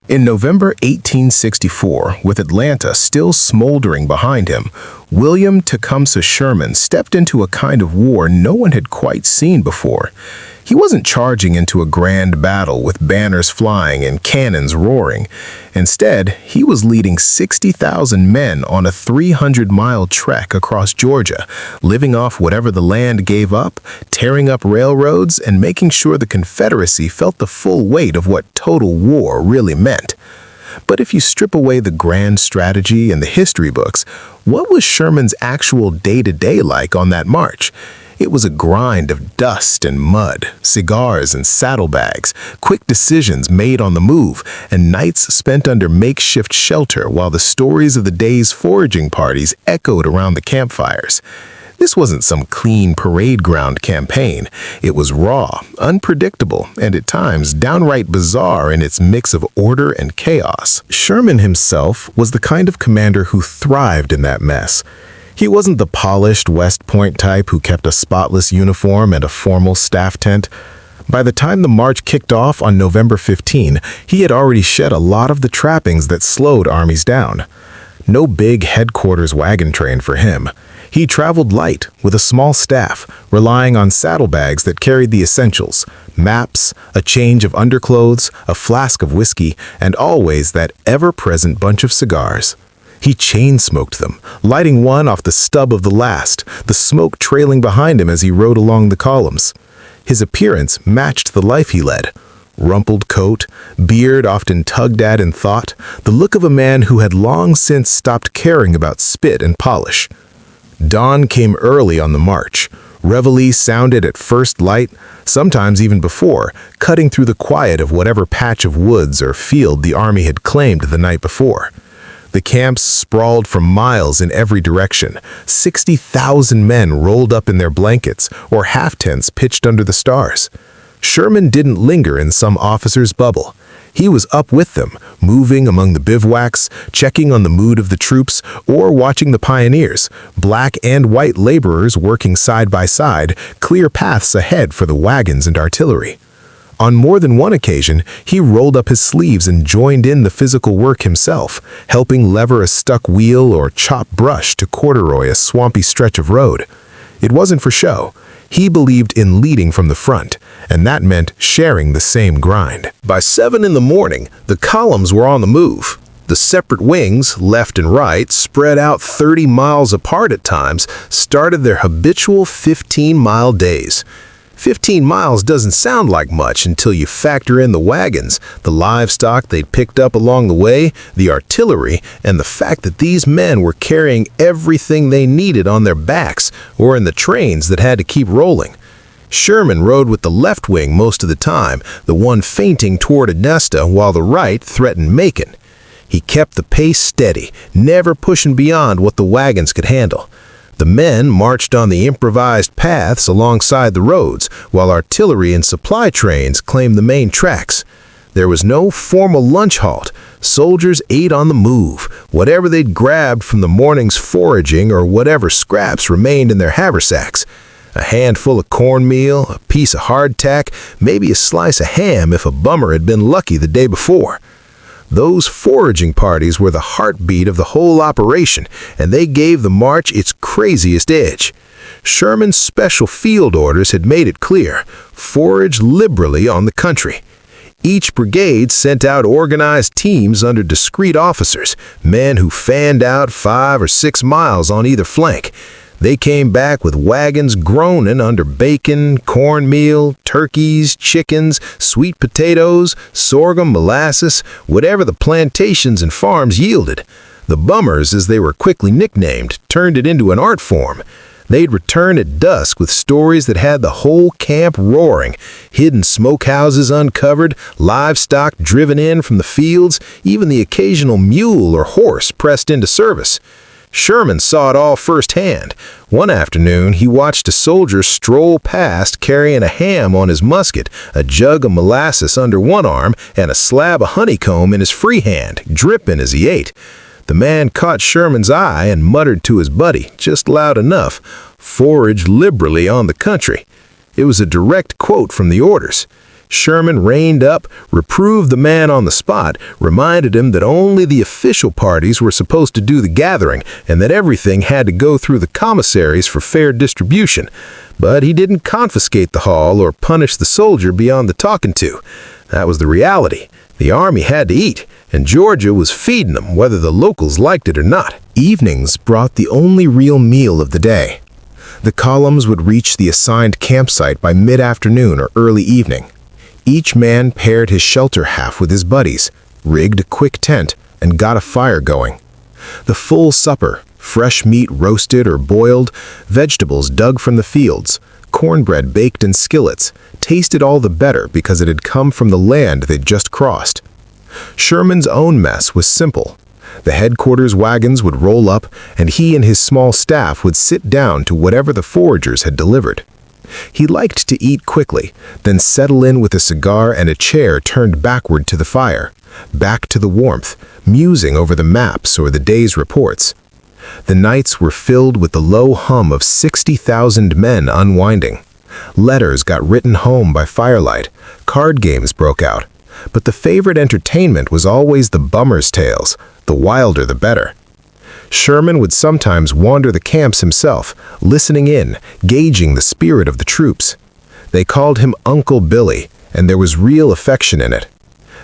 In November 1864, with Atlanta still smoldering behind him, William Tecumseh Sherman stepped into a kind of war no one had quite seen before. He wasn't charging into a grand battle with banners flying and cannons roaring. Instead, he was leading 60,000 men on a 300-mile trek across Georgia, living off whatever the land gave up, tearing up railroads, and making sure the Confederacy felt the full weight of what total war really meant. But if you strip away the grand strategy and the history books, what was Sherman's actual day-to-day like on that march? It was a grind of dust and mud, cigars and saddlebags, quick decisions made on the move, and nights spent under makeshift shelter while the stories of the day's foraging parties echoed around the campfires. This wasn't some clean parade ground campaign. It was raw, unpredictable, and at times downright bizarre in its mix of order and chaos. Sherman himself was the kind of commander who thrived in that mess. He wasn't the polished West Point type who kept a spotless uniform and a formal staff tent. By the time the march kicked off on November 15, he had already shed a lot of the trappings that slowed armies down. No big headquarters wagon train for him. He traveled light, with a small staff, relying on saddlebags that carried the essentials: maps, a change of underclothes, a flask of whiskey, and always that ever-present bunch of cigars. He chain-smoked them, lighting one off the stub of the last, the smoke trailing behind him as he rode along the columns. His appearance matched the life he led. Rumpled coat, beard often tugged at in thought, the look of a man who had long since stopped caring about spit and polish. Dawn came early on the march. Reveille sounded at first light, sometimes even before, cutting through the quiet of whatever patch of woods or field the army had claimed the night before. The camps sprawled for miles in every direction, 60,000 men rolled up in their blankets or half-tents pitched under the stars. Sherman didn't linger in some officer's bubble. He was up with them, moving among the bivouacs, checking on the mood of the troops, or watching the pioneers, black and white laborers working side by side, clear paths ahead for the wagons and artillery. On more than one occasion, he rolled up his sleeves and joined in the physical work himself, helping lever a stuck wheel or chop brush to corduroy a swampy stretch of road. It wasn't for show. He believed in leading from the front, and that meant sharing the same grind. By 7 in the morning, the columns were on the move. The separate wings, left and right, spread out 30 miles apart at times, started their habitual 15-mile days. 15 miles doesn't sound like much until you factor in the wagons, the livestock they'd picked up along the way, the artillery, and the fact that these men were carrying everything they needed on their backs or in the trains that had to keep rolling. Sherman rode with the left wing most of the time, the one feinting toward Augusta while the right threatened Macon. He kept the pace steady, never pushing beyond what the wagons could handle. The men marched on the improvised paths alongside the roads, while artillery and supply trains claimed the main tracks. There was no formal lunch halt. Soldiers ate on the move, whatever they'd grabbed from the morning's foraging or whatever scraps remained in their haversacks. A handful of cornmeal, a piece of hardtack, maybe a slice of ham if a bummer had been lucky the day before. Those foraging parties were the heartbeat of the whole operation, and they gave the march its craziest edge. Sherman's special field orders had made it clear: forage liberally on the country. Each brigade sent out organized teams under discreet officers, men who fanned out 5 or 6 miles on either flank. They came back with wagons groaning under bacon, cornmeal, turkeys, chickens, sweet potatoes, sorghum, molasses, whatever the plantations and farms yielded. The bummers, as they were quickly nicknamed, turned it into an art form. They'd return at dusk with stories that had the whole camp roaring, hidden smokehouses uncovered, livestock driven in from the fields, even the occasional mule or horse pressed into service. Sherman saw it all firsthand. One afternoon, he watched a soldier stroll past carrying a ham on his musket, a jug of molasses under one arm, and a slab of honeycomb in his free hand, dripping as he ate. The man caught Sherman's eye and muttered to his buddy, just loud enough, "Forage liberally on the country." It was a direct quote from the orders. Sherman reined up, reproved the man on the spot, reminded him that only the official parties were supposed to do the gathering and that everything had to go through the commissaries for fair distribution. But he didn't confiscate the haul or punish the soldier beyond the talking to. That was the reality. The army had to eat, and Georgia was feeding them whether the locals liked it or not. Evenings brought the only real meal of the day. The columns would reach the assigned campsite by mid-afternoon or early evening. Each man paired his shelter half with his buddies, rigged a quick tent, and got a fire going. The full supper, fresh meat roasted or boiled, vegetables dug from the fields, cornbread baked in skillets, tasted all the better because it had come from the land they'd just crossed. Sherman's own mess was simple. The headquarters wagons would roll up, and he and his small staff would sit down to whatever the foragers had delivered. He liked to eat quickly, then settle in with a cigar and a chair turned backward to the fire, back to the warmth, musing over the maps or the day's reports. The nights were filled with the low hum of 60,000 men unwinding. Letters got written home by firelight, card games broke out, but the favorite entertainment was always the bummers' tales, the wilder the better. Sherman would sometimes wander the camps himself, listening in, gauging the spirit of the troops. They called him Uncle Billy, and there was real affection in it.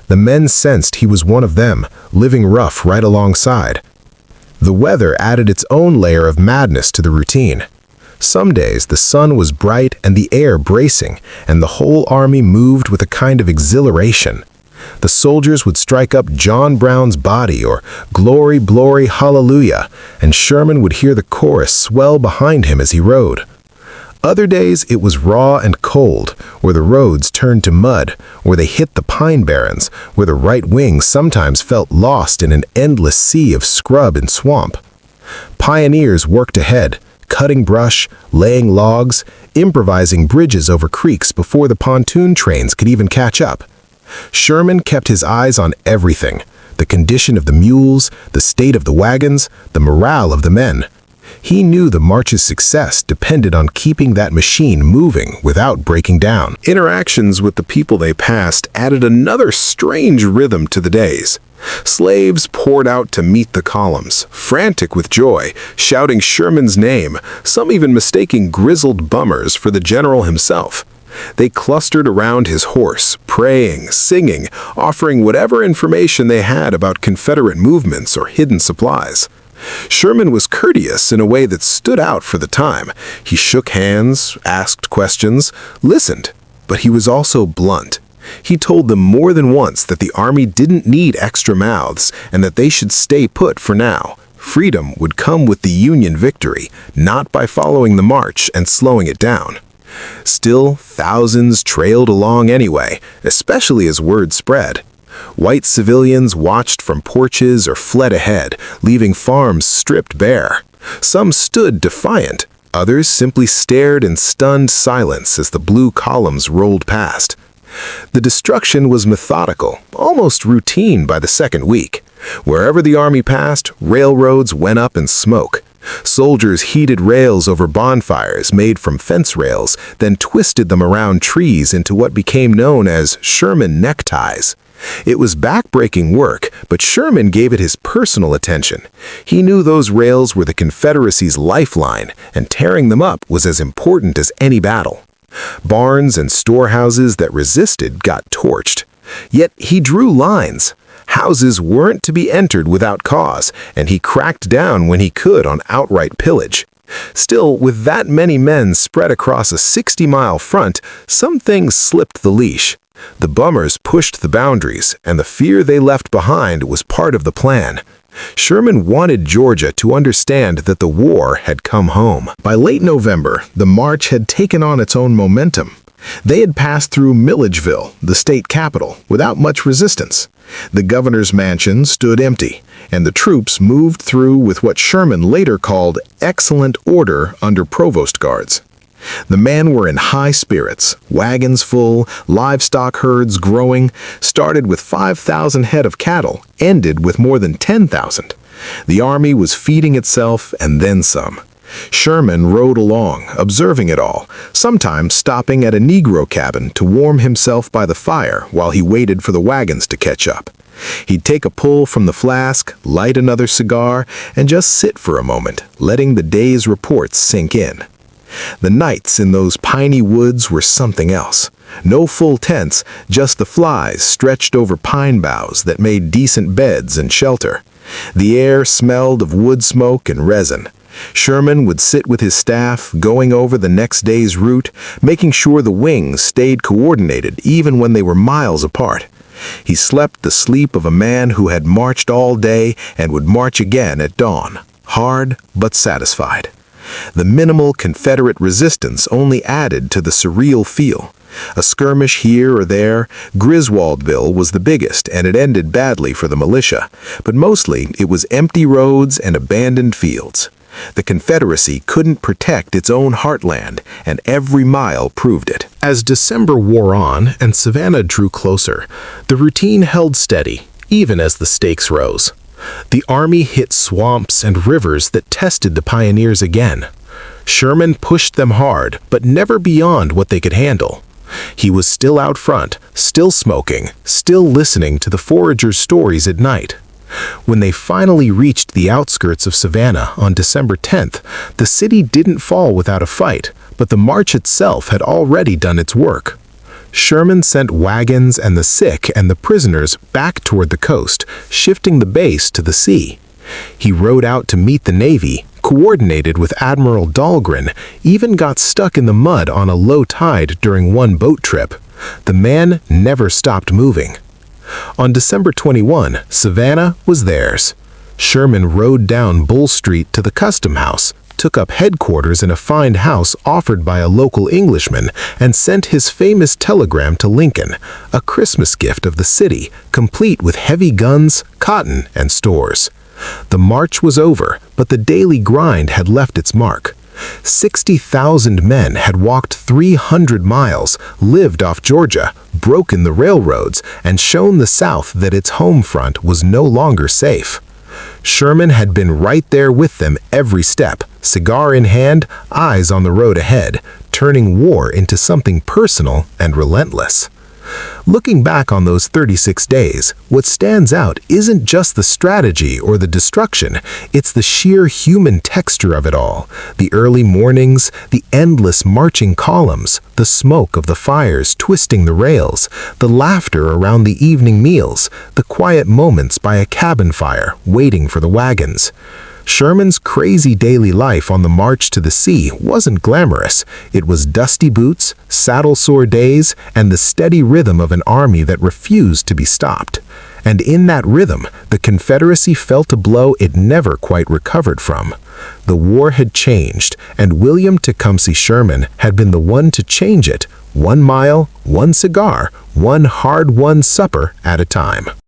The men sensed he was one of them, living rough right alongside. The weather added its own layer of madness to the routine. Some days the sun was bright and the air bracing, and the whole army moved with a kind of exhilaration. The soldiers would strike up John Brown's Body or Glory, Glory, Hallelujah, and Sherman would hear the chorus swell behind him as he rode. Other days it was raw and cold, where the roads turned to mud, where they hit the pine barrens, where the right wing sometimes felt lost in an endless sea of scrub and swamp. Pioneers worked ahead, cutting brush, laying logs, improvising bridges over creeks before the pontoon trains could even catch up. Sherman kept his eyes on everything: the condition of the mules, the state of the wagons, the morale of the men. He knew the march's success depended on keeping that machine moving without breaking down. Interactions with the people they passed added another strange rhythm to the days. Slaves poured out to meet the columns, frantic with joy, shouting Sherman's name, some even mistaking grizzled bummers for the general himself. They clustered around his horse, praying, singing, offering whatever information they had about Confederate movements or hidden supplies. Sherman was courteous in a way that stood out for the time. He shook hands, asked questions, listened, but he was also blunt. He told them more than once that the army didn't need extra mouths and that they should stay put for now. Freedom would come with the Union victory, not by following the march and slowing it down. Still, thousands trailed along anyway, especially as word spread. White civilians watched from porches or fled ahead, leaving farms stripped bare. Some stood defiant, others simply stared in stunned silence as the blue columns rolled past. The destruction was methodical, almost routine by the second week. Wherever the army passed, railroads went up in smoke. Soldiers heated rails over bonfires made from fence rails, then twisted them around trees into what became known as Sherman neckties. It was back-breaking work, but Sherman gave it his personal attention. He knew those rails were the Confederacy's lifeline, and tearing them up was as important as any battle. Barns and storehouses that resisted got torched. Yet he drew lines. Houses weren't to be entered without cause, and he cracked down when he could on outright pillage. Still, with that many men spread across a 60-mile front, some things slipped the leash. The bummers pushed the boundaries, and the fear they left behind was part of the plan. Sherman wanted Georgia to understand that the war had come home. By late November, the march had taken on its own momentum. They had passed through Milledgeville, the state capital, without much resistance. The governor's mansion stood empty, and the troops moved through with what Sherman later called excellent order under provost guards. The men were in high spirits, wagons full, livestock herds growing, started with 5,000 head of cattle, ended with more than 10,000. The army was feeding itself and then some. Sherman rode along, observing it all, sometimes stopping at a Negro cabin to warm himself by the fire while he waited for the wagons to catch up. He'd take a pull from the flask, light another cigar, and just sit for a moment, letting the day's reports sink in. The nights in those piney woods were something else. No full tents, just the flies stretched over pine boughs that made decent beds and shelter. The air smelled of wood smoke and resin. Sherman would sit with his staff, going over the next day's route, making sure the wings stayed coordinated even when they were miles apart. He slept the sleep of a man who had marched all day and would march again at dawn, hard but satisfied. The minimal Confederate resistance only added to the surreal feel. A skirmish here or there, Griswoldville was the biggest, and it ended badly for the militia, but mostly it was empty roads and abandoned fields. The Confederacy couldn't protect its own heartland, and every mile proved it. As December wore on and Savannah drew closer, the routine held steady, even as the stakes rose. The Army hit swamps and rivers that tested the pioneers again. Sherman pushed them hard, but never beyond what they could handle. He was still out front, still smoking, still listening to the foragers' stories at night. When they finally reached the outskirts of Savannah on December 10th, the city didn't fall without a fight, but the march itself had already done its work. Sherman sent wagons and the sick and the prisoners back toward the coast, shifting the base to the sea. He rode out to meet the Navy, coordinated with Admiral Dahlgren, even got stuck in the mud on a low tide during one boat trip. The man never stopped moving. On December 21, Savannah was theirs. Sherman rode down Bull Street to the Custom House, took up headquarters in a fine house offered by a local Englishman, and sent his famous telegram to Lincoln, a Christmas gift of the city, complete with heavy guns, cotton, and stores. The march was over, but the daily grind had left its mark. 60,000 men had walked 300 miles, lived off Georgia, broken the railroads, and shown the South that its home front was no longer safe. Sherman had been right there with them every step, cigar in hand, eyes on the road ahead, turning war into something personal and relentless. Looking back on those 36 days, what stands out isn't just the strategy or the destruction, it's the sheer human texture of it all. The early mornings, the endless marching columns, the smoke of the fires twisting the rails, the laughter around the evening meals, the quiet moments by a cabin fire waiting for the wagons. Sherman's crazy daily life on the march to the sea wasn't glamorous. It was dusty boots, saddle-sore days, and the steady rhythm of an army that refused to be stopped. And in that rhythm, the Confederacy felt a blow it never quite recovered from. The war had changed, and William Tecumseh Sherman had been the one to change it, 1 mile, 1 cigar, 1 hard-won supper at a time.